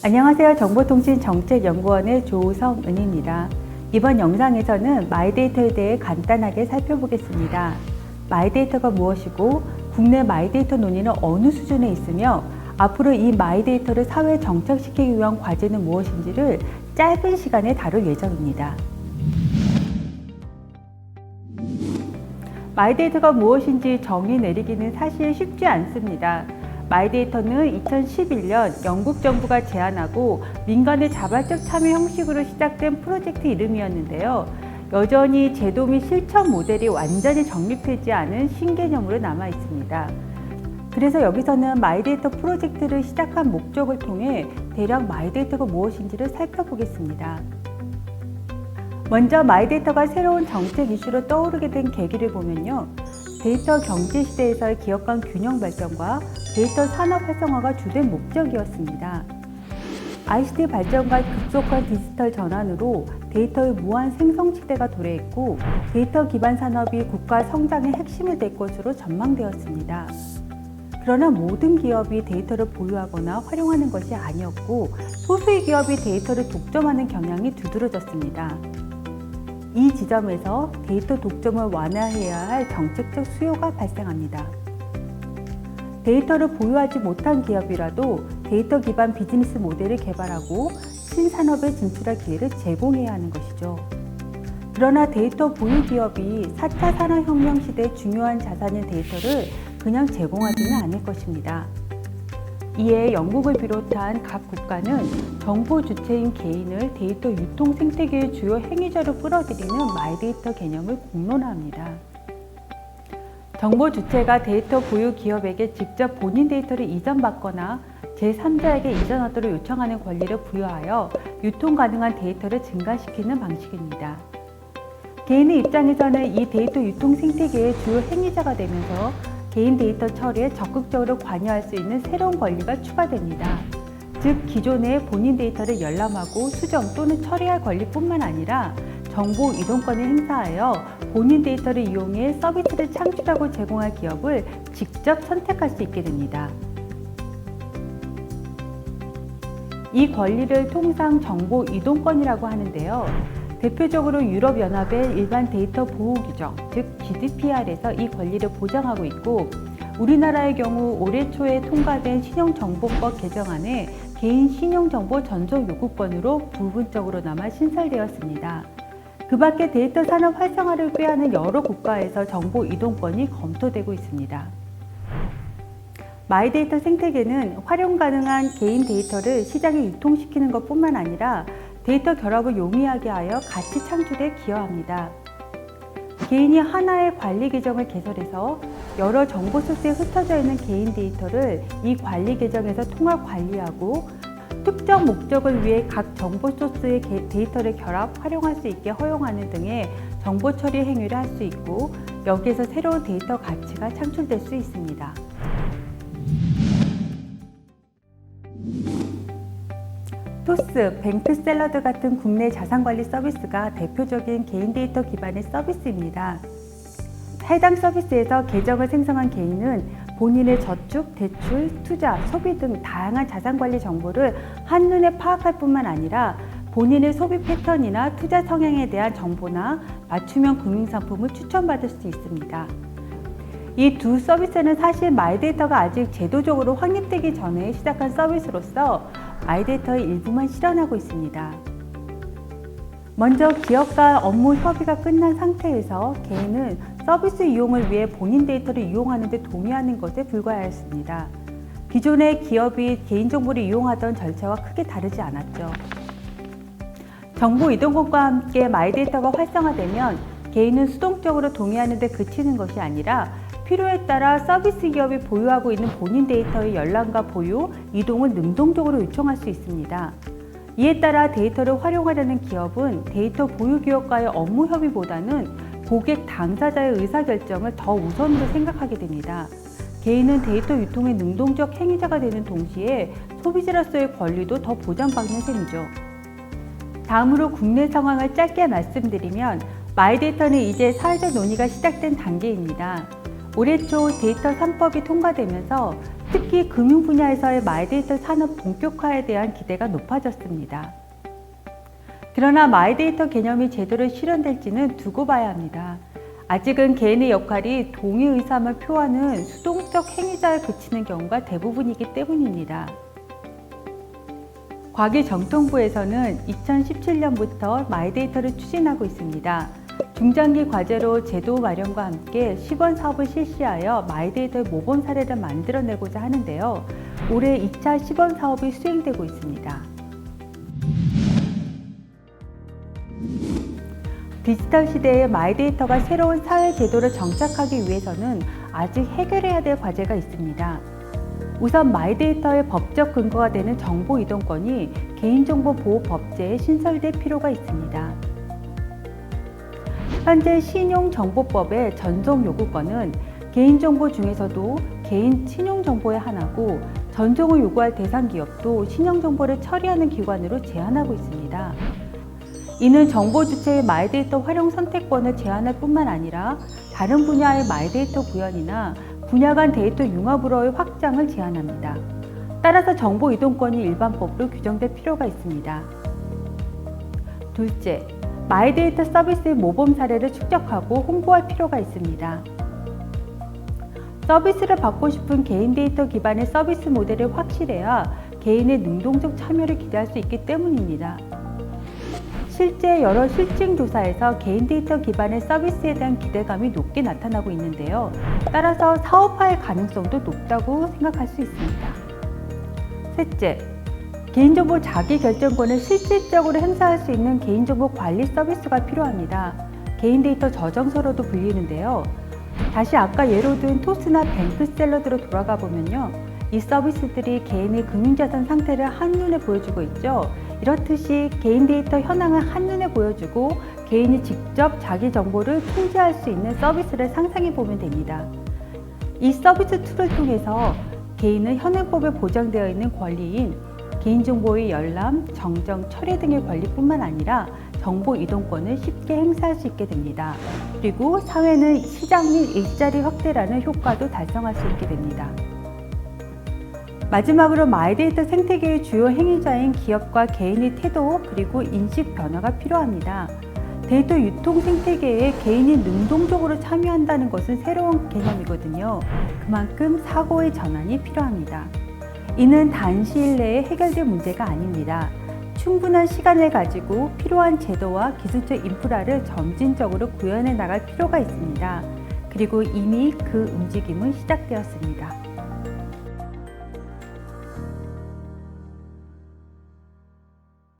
안녕하세요. 정보통신정책연구원의 조성은입니다. 이번 영상에서는 마이데이터에 대해 간단하게 살펴보겠습니다. 마이데이터가 무엇이고 국내 마이데이터 논의는 어느 수준에 있으며 앞으로 이 마이데이터를 사회에 정착시키기 위한 과제는 무엇인지를 짧은 시간에 다룰 예정입니다. 마이데이터가 무엇인지 정의 내리기는 사실 쉽지 않습니다. 마이데이터는 2011년 영국 정부가 제안하고 민간의 자발적 참여 형식으로 시작된 프로젝트 이름이었는데요. 여전히 제도 및 실천 모델이 완전히 정립되지 않은 신개념으로 남아 있습니다. 그래서 여기서는 마이데이터 프로젝트를 시작한 목적을 통해 대략 마이데이터가 무엇인지를 살펴보겠습니다. 먼저 마이데이터가 새로운 정책 이슈로 떠오르게 된 계기를 보면요. 데이터 경제 시대에서의 기업 간 균형 발전과 데이터 산업 활성화가 주된 목적이었습니다. ICT 발전과 급속한 디지털 전환으로 데이터의 무한 생성 시대가 도래했고 데이터 기반 산업이 국가 성장의 핵심이 될 것으로 전망되었습니다. 그러나 모든 기업이 데이터를 보유하거나 활용하는 것이 아니었고 소수의 기업이 데이터를 독점하는 경향이 두드러졌습니다. 이 지점에서 데이터 독점을 완화해야 할 정책적 수요가 발생합니다. 데이터를 보유하지 못한 기업이라도 데이터 기반 비즈니스 모델을 개발하고 신산업에 진출할 기회를 제공해야 하는 것이죠. 그러나 데이터 보유 기업이 4차 산업혁명 시대의 중요한 자산인 데이터를 그냥 제공하지는 않을 것입니다. 이에 영국을 비롯한 각 국가는 정보 주체인 개인을 데이터 유통 생태계의 주요 행위자로 끌어들이는 마이데이터 개념을 공론화합니다. 정보 주체가 데이터 보유 기업에게 직접 본인 데이터를 이전받거나 제3자에게 이전하도록 요청하는 권리를 부여하여 유통 가능한 데이터를 증가시키는 방식입니다. 개인의 입장에서는 이 데이터 유통 생태계의 주요 행위자가 되면서 개인 데이터 처리에 적극적으로 관여할 수 있는 새로운 권리가 추가됩니다. 즉, 기존의 본인 데이터를 열람하고 수정 또는 처리할 권리뿐만 아니라 정보 이동권을 행사하여 본인 데이터를 이용해 서비스를 창출하고 제공할 기업을 직접 선택할 수 있게 됩니다. 이 권리를 통상 정보 이동권이라고 하는데요. 대표적으로 유럽연합의 일반 데이터 보호 규정, 즉 GDPR에서 이 권리를 보장하고 있고 우리나라의 경우 올해 초에 통과된 신용정보법 개정안에 개인 신용정보 전송 요구권으로 부분적으로나마 신설되었습니다. 그 밖에 데이터 산업 활성화를 꾀하는 여러 국가에서 정보 이동권이 검토되고 있습니다. 마이데이터 생태계는 활용 가능한 개인 데이터를 시장에 유통시키는 것뿐만 아니라 데이터 결합을 용이하게 하여 가치 창출에 기여합니다. 개인이 하나의 관리 계정을 개설해서 여러 정보 소스에 흩어져 있는 개인 데이터를 이 관리 계정에서 통합 관리하고 특정 목적을 위해 각 정보 소스의 데이터를 결합, 활용할 수 있게 허용하는 등의 정보 처리 행위를 할 수 있고 여기에서 새로운 데이터 가치가 창출될 수 있습니다. 토스, 뱅크샐러드 같은 국내 자산관리 서비스가 대표적인 개인 데이터 기반의 서비스입니다. 해당 서비스에서 계정을 생성한 개인은 본인의 저축, 대출, 투자, 소비 등 다양한 자산관리 정보를 한눈에 파악할 뿐만 아니라 본인의 소비 패턴이나 투자 성향에 대한 정보나 맞춤형 금융상품을 추천받을 수 있습니다. 이 두 서비스는 사실 마이데이터가 아직 제도적으로 확립되기 전에 시작한 서비스로서 마이데이터의 일부만 실현하고 있습니다. 먼저 기업과 업무 협의가 끝난 상태에서 개인은 서비스 이용을 위해 본인 데이터를 이용하는 데 동의하는 것에 불과하였습니다. 기존의 기업이 개인정보를 이용하던 절차와 크게 다르지 않았죠. 정보 이동권과 함께 마이데이터가 활성화되면 개인은 수동적으로 동의하는 데 그치는 것이 아니라 필요에 따라 서비스 기업이 보유하고 있는 본인 데이터의 열람과 보유, 이동을 능동적으로 요청할 수 있습니다. 이에 따라 데이터를 활용하려는 기업은 데이터 보유 기업과의 업무 협의보다는 고객 당사자의 의사결정을 더 우선으로 생각하게 됩니다. 개인은 데이터 유통의 능동적 행위자가 되는 동시에 소비자로서의 권리도 더 보장받는 셈이죠. 다음으로 국내 상황을 짧게 말씀드리면 마이데이터는 이제 사회적 논의가 시작된 단계입니다. 올해 초 데이터 3법이 통과되면서 특히 금융 분야에서의 마이데이터 산업 본격화에 대한 기대가 높아졌습니다. 그러나 마이데이터 개념이 제대로 실현될지는 두고 봐야 합니다. 아직은 개인의 역할이 동의의사함을 표하는 수동적 행위자에 그치는 경우가 대부분이기 때문입니다. 과기정통부에서는 2017년부터 마이데이터를 추진하고 있습니다. 중장기 과제로 제도 마련과 함께 시범 사업을 실시하여 마이데이터의 모범 사례를 만들어내고자 하는데요. 올해 2차 시범 사업이 수행되고 있습니다. 디지털 시대의 마이데이터가 새로운 사회 제도를 정착하기 위해서는 아직 해결해야 될 과제가 있습니다. 우선 마이데이터의 법적 근거가 되는 정보 이동권이 개인정보보호법제에 신설될 필요가 있습니다. 현재 신용정보법의 전송 요구권은 개인정보 중에서도 개인 신용정보에 한하고 전송을 요구할 대상 기업도 신용정보를 처리하는 기관으로 제한하고 있습니다. 이는 정보 주체의 마이데이터 활용 선택권을 제한할 뿐만 아니라 다른 분야의 마이데이터 구현이나 분야 간 데이터 융합으로의 확장을 제한합니다. 따라서 정보 이동권이 일반법으로 규정될 필요가 있습니다. 둘째, 마이데이터 서비스의 모범 사례를 축적하고 홍보할 필요가 있습니다. 서비스를 받고 싶은 개인 데이터 기반의 서비스 모델이 확실해야 개인의 능동적 참여를 기대할 수 있기 때문입니다. 실제 여러 실증 조사에서 개인 데이터 기반의 서비스에 대한 기대감이 높게 나타나고 있는데요. 따라서 사업화의 가능성도 높다고 생각할 수 있습니다. 셋째, 개인정보 자기결정권을 실질적으로 행사할 수 있는 개인정보 관리 서비스가 필요합니다. 개인 데이터 저장소로도 불리는데요. 다시 아까 예로 든 토스나 뱅크샐러드로 돌아가 보면요. 이 서비스들이 개인의 금융자산 상태를 한눈에 보여주고 있죠. 이렇듯이 개인 데이터 현황을 한눈에 보여주고 개인이 직접 자기 정보를 통제할 수 있는 서비스를 상상해 보면 됩니다. 이 서비스 툴을 통해서 개인은 현행법에 보장되어 있는 권리인 개인정보의 열람, 정정, 처리 등의 권리뿐만 아니라 정보 이동권을 쉽게 행사할 수 있게 됩니다. 그리고 사회는 시장 및 일자리 확대라는 효과도 달성할 수 있게 됩니다. 마지막으로 마이데이터 생태계의 주요 행위자인 기업과 개인의 태도 그리고 인식 변화가 필요합니다. 데이터 유통 생태계에 개인이 능동적으로 참여한다는 것은 새로운 개념이거든요. 그만큼 사고의 전환이 필요합니다. 이는 단시일 내에 해결될 문제가 아닙니다. 충분한 시간을 가지고 필요한 제도와 기술적 인프라를 점진적으로 구현해 나갈 필요가 있습니다. 그리고 이미 그 움직임은 시작되었습니다.